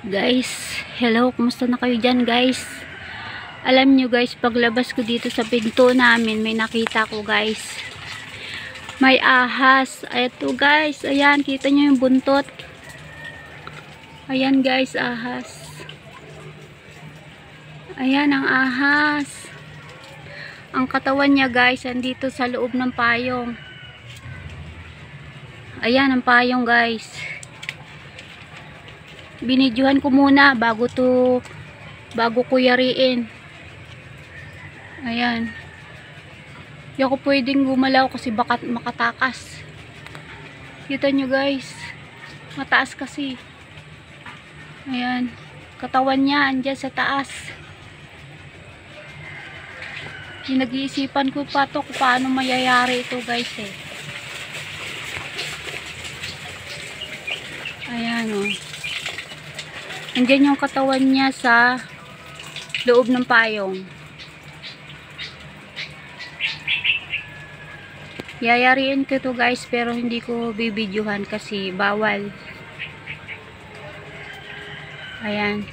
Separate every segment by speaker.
Speaker 1: Guys, hello, kumusta na kayo dyan guys? Alam nyo guys, paglabas ko dito sa pinto namin, may nakita ko guys. May ahas. Ito guys, ayan, kita nyo yung buntot. Ayan guys, ahas. Ayan ang ahas. Ang katawan niya guys, andito sa loob ng payong. Ayan ang payong guys. Binidyohan ko muna bago ko yariin. Ayan. Hindi ako pwedeng gumalaw kasi baka makatakas. Kita nyo guys, mataas kasi. Ayan, katawan niya andyan sa taas. Pinag-iisipan ko pa to kung paano mayayari ito guys eh. Ayan o. Andyan yung katawan niya sa loob ng payong. Yayariin ko ito guys, pero hindi ko bibidyohan kasi bawal. Ayan.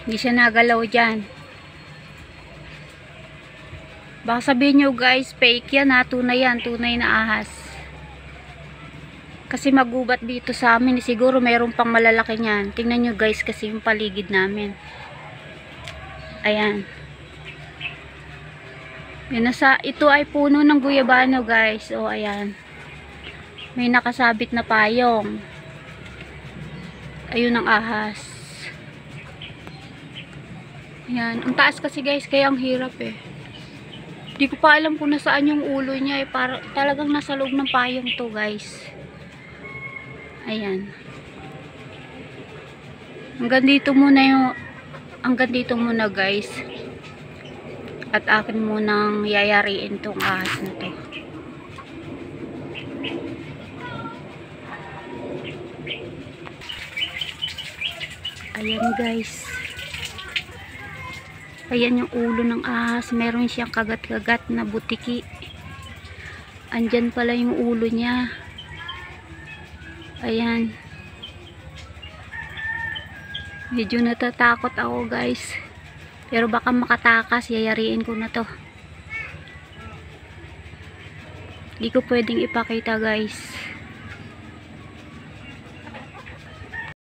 Speaker 1: Hindi siya nagalaw dyan. Baka sabihin nyo guys, fake yan ha, tunay yan, tunay na ahas. Kasi magubat dito sa amin, siguro mayroon pang malalaki niyan. Tingnan nyo guys kasi yung paligid namin. Ayan. Ito ay puno ng guyabano guys. O ayan. May nakasabit na payong. Ayun ang ahas. Ayan. Ang taas kasi guys, kaya ang hirap eh. Hindi ko pa alam kung nasaan yung ulo niya eh. Talagang nasa loob ng payong to guys. Ayan. Hanggang dito muna guys. At akin munang yayariin tong ahas na to. Ayan guys. Ayan yung ulo ng ahas. Meron siyang kagat-kagat na butiki. Andyan pala yung ulo niya. Ayan. Medyo natatakot ako guys. Pero baka makatakas, yayariin ko na to. Hindi ko pwedeng ipakita guys.